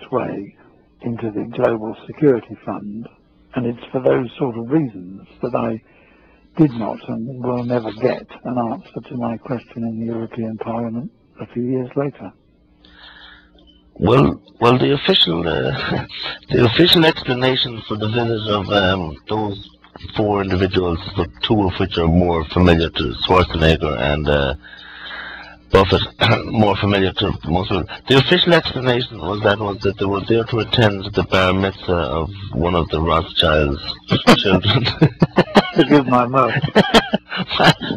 its way into the Global Security Fund, and it's for those sort of reasons that I did not and will never get an answer to my question in the European Parliament a few years later. Well, the official explanation for the visit of those four individuals, but two of which are more familiar to Schwarzenegger and Buffett, more familiar to most people. The official explanation was that they were there to attend the bar mitzvah of one of the Rothschild's children. Forgive my mouth.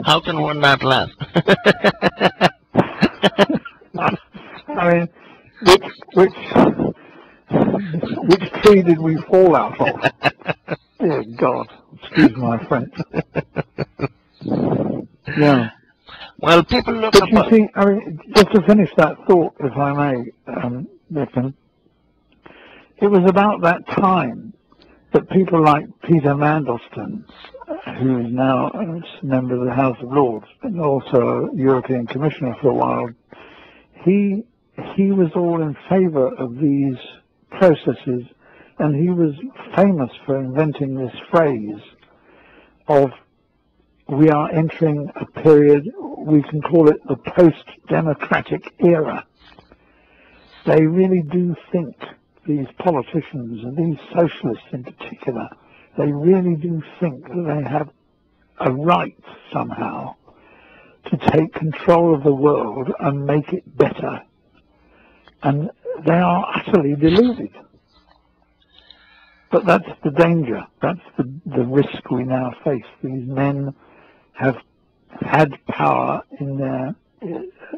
How can one not laugh? I mean, which tree did we fall out of? Dear God, excuse my French. Yeah. Well, people look. But you see, I mean, just to finish that thought, if I may, Nicken, it was about that time that people like Peter Mandelstam, who is now a member of the House of Lords, but also a European Commissioner for a while, he was all in favour of these processes, and he was famous for inventing this phrase of, we are entering a period, we can call it the post-democratic era. They really do think, these politicians and these socialists in particular, they really do think that they have a right somehow to take control of the world and make it better. And they are utterly deluded. But that's the danger. That's the risk we now face. These men have had power in their,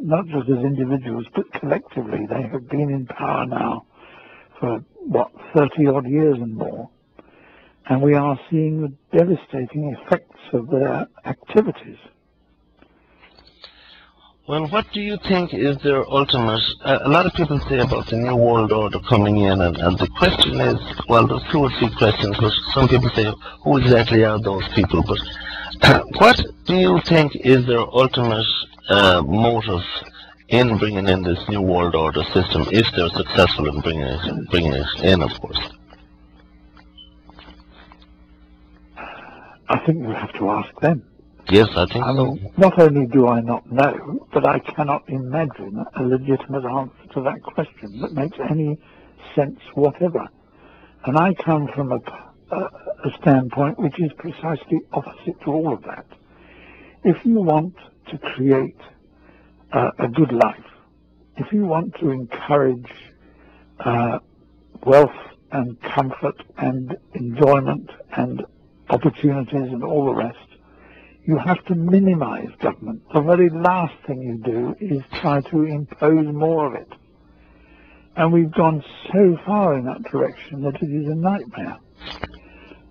not just as individuals, but collectively. They have been in power now for, what, 30 odd years and more. And we are seeing the devastating effects of their activities. Well, what do you think is their ultimate, a lot of people say about the New World Order coming in, and the question is, well, there's two or three questions, but some people say, who exactly are those people? But what do you think is their ultimate motive in bringing in this New World Order system, if they're successful in bringing it in, of course? I think you have to ask them. Yes, I think so. Not only do I not know, but I cannot imagine a legitimate answer to that question that makes any sense whatever. And I come from a standpoint which is precisely opposite to all of that. If you want to create a good life, if you want to encourage wealth and comfort and enjoyment and opportunities and all the rest, you have to minimize government. The very last thing you do is try to impose more of it. And we've gone so far in that direction that it is a nightmare.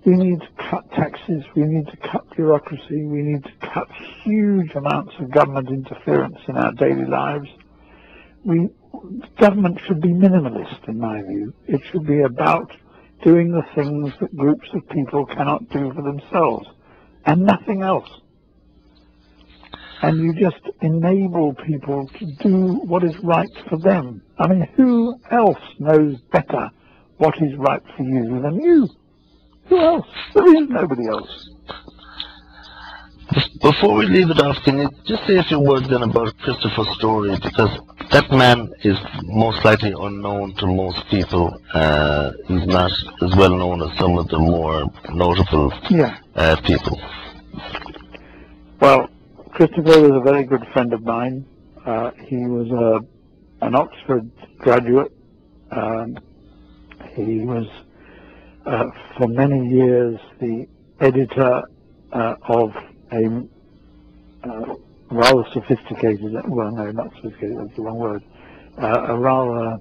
We need to cut taxes, we need to cut bureaucracy, we need to cut huge amounts of government interference in our daily lives. Government should be minimalist, in my view. It should be about doing the things that groups of people cannot do for themselves, and nothing else. And you just enable people to do what is right for them. I mean, who else knows better what is right for you than you? Who else? There is nobody else. Before we leave it off, can you just say a few words then about Christopher's story? Because that man is most likely unknown to most people. He's not as well known as some of the more notable people. Well, Christopher was a very good friend of mine. He was an Oxford graduate. He was, for many years, the editor of a rather sophisticated, well, no, not sophisticated, that's the wrong word, a rather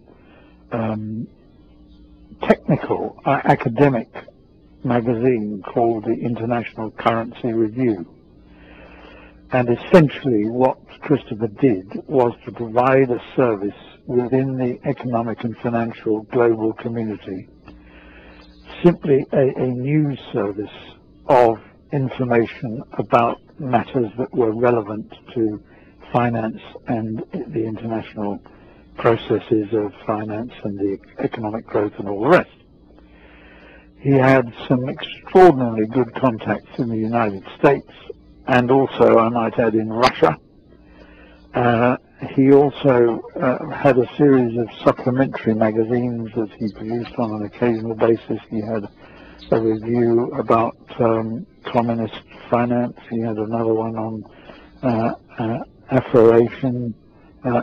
technical, academic magazine called the International Currency Review. And essentially what Christopher did was to provide a service within the economic and financial global community, simply a news service of information about matters that were relevant to finance and the international processes of finance and the economic growth and all the rest. He had some extraordinarily good contacts in the United States and also, I might add, in Russia. He also had a series of supplementary magazines that he produced on an occasional basis. He had a review about communist finance. He had another one on Afro-Asian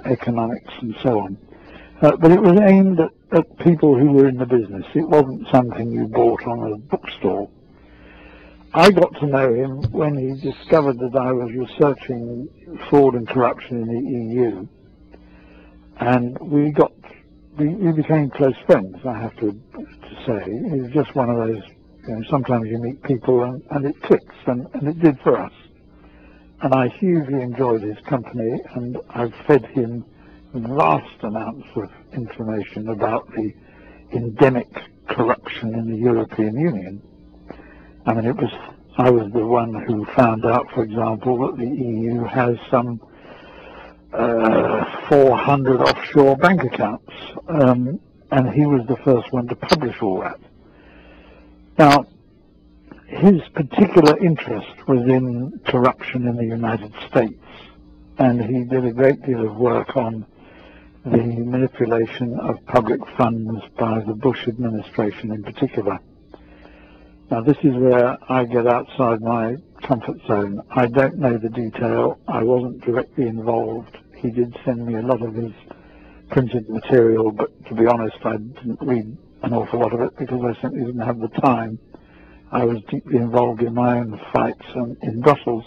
economics and so on. But it was aimed at people who were in the business. It wasn't something you bought on a bookstall. I got to know him when he discovered that I was researching fraud and corruption in the EU, and we became close friends, I have to say. It was just one of those, sometimes you meet people and it clicks, and it did for us. And I hugely enjoyed his company, and I've fed him vast amounts of information about the endemic corruption in the European Union. I mean, I was the one who found out, for example, that the EU has some 400 offshore bank accounts, and he was the first one to publish all that. Now, his particular interest was in corruption in the United States, and he did a great deal of work on the manipulation of public funds by the Bush administration in particular. Now, this is where I get outside my comfort zone. I don't know the detail. I wasn't directly involved. He did send me a lot of his printed material, but to be honest, I didn't read an awful lot of it because I simply didn't have the time. I was deeply involved in my own fights in Brussels.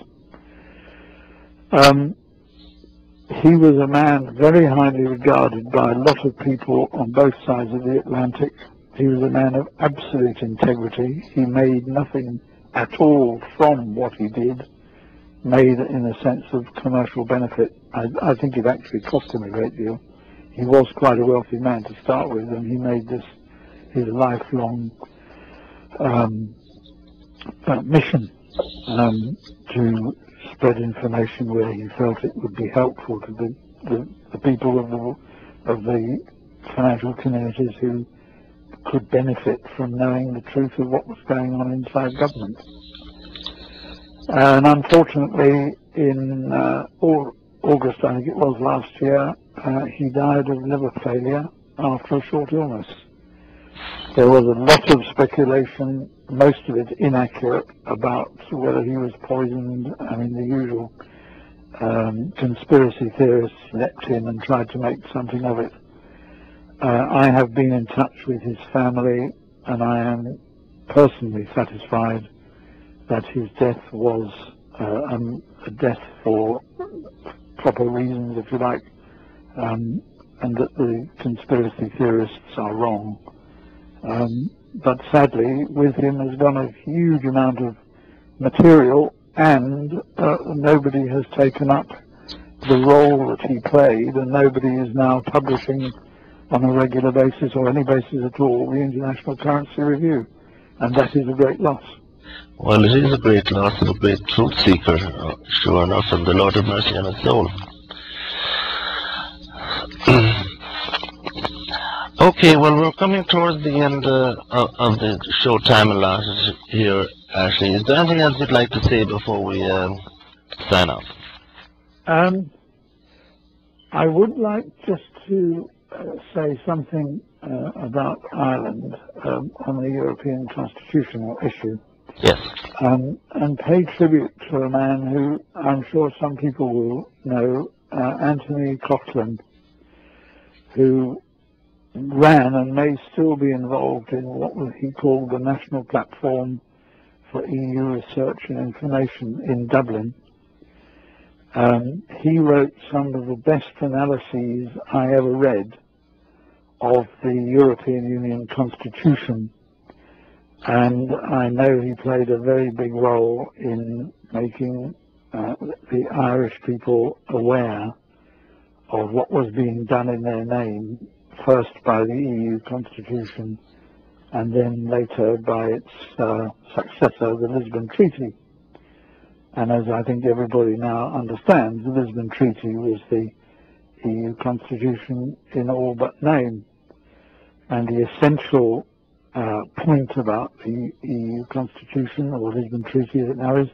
He was a man very highly regarded by a lot of people on both sides of the Atlantic. He was a man of absolute integrity. He made nothing at all from what he did, made in a sense of commercial benefit. I think it actually cost him a great deal. He was quite a wealthy man to start with, and he made this his lifelong mission to spread information where he felt it would be helpful to the people of the financial communities who could benefit from knowing the truth of what was going on inside government. And unfortunately, in August, I think it was last year, he died of liver failure after a short illness. There was a lot of speculation, most of it inaccurate, about whether he was poisoned. I mean, the usual conspiracy theorists leapt in and tried to make something of it. I have been in touch with his family, and I am personally satisfied that his death was a death for proper reasons, if you like, and that the conspiracy theorists are wrong. But sadly, with him has gone a huge amount of material, and nobody has taken up the role that he played, and nobody is now publishing on a regular basis, or any basis at all, the International Currency Review, and that is a great loss. Well, it is a great loss of a great truth seeker, sure enough, and the Lord have mercy on his soul. Okay, well, we're coming towards the end of the show time allotted here, Ashley. Is there anything else you'd like to say before we sign off? I would like just to say something about Ireland on the European constitutional issue. Yes. And pay tribute to a man who I'm sure some people will know, Anthony Coughlin, who ran and may still be involved in what he called the National Platform for EU Research and Information in Dublin. He wrote some of the best analyses I ever read of the European Union Constitution, and I know he played a very big role in making the Irish people aware of what was being done in their name, first by the EU Constitution and then later by its successor, the Lisbon Treaty. And as I think everybody now understands, the Lisbon Treaty was the EU constitution in all but name. And the essential point about the EU constitution, or the Lisbon Treaty as it now is,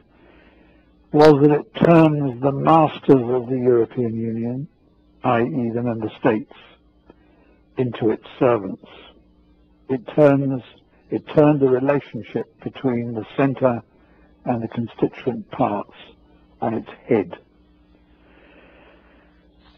was that it turns the masters of the European Union, i.e. the member states, into its servants. It turned the relationship between the centre and the constituent parts on its head.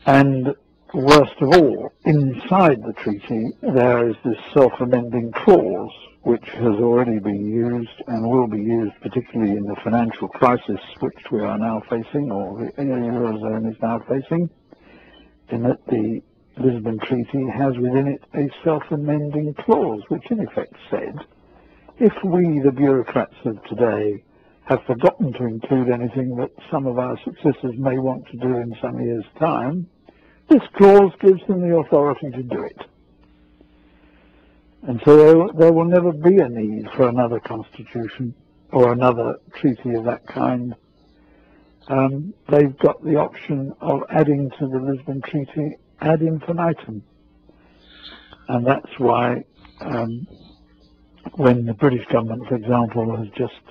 And worst of all, inside the treaty there is this self-amending clause which has already been used and will be used particularly in the financial crisis which we are now facing, or the Eurozone is now facing, in that the Lisbon Treaty has within it a self-amending clause which in effect said, if we, the bureaucrats of today, have forgotten to include anything that some of our successors may want to do in some years' time, this clause gives them the authority to do it. And so there will never be a need for another constitution or another treaty of that kind. They've got the option of adding to the Lisbon Treaty ad infinitum. And that's why when the British government, for example, has just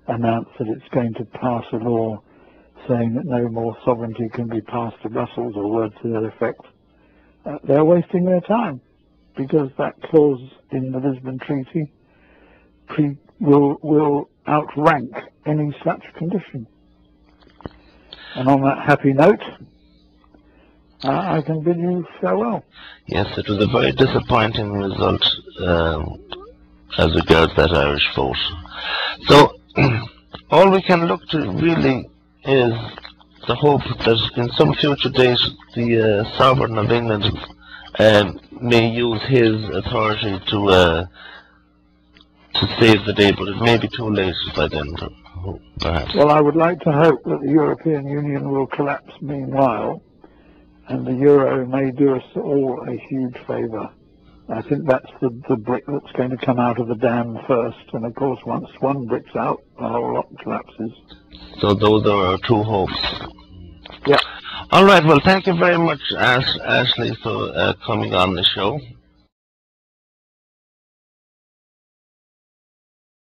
announced that it's going to pass a law saying that no more sovereignty can be passed to Brussels, or words to that effect, they're wasting their time, because that clause in the Lisbon Treaty will outrank any such condition. And on that happy note, I can bid you farewell. Yes, it was a very disappointing result as regards that Irish vote. So all we can look to really is the hope that in some future date the Sovereign of England may use his authority to save the day, but it may be too late by then, perhaps. Well, I would like to hope that the European Union will collapse meanwhile, and the euro may do us all a huge favour. I think that's the brick that's going to come out of the dam first, and of course once one brick's out, the whole lot collapses. So those are our two hopes. Yeah. All right, well, thank you very much, Ashley, for coming on the show.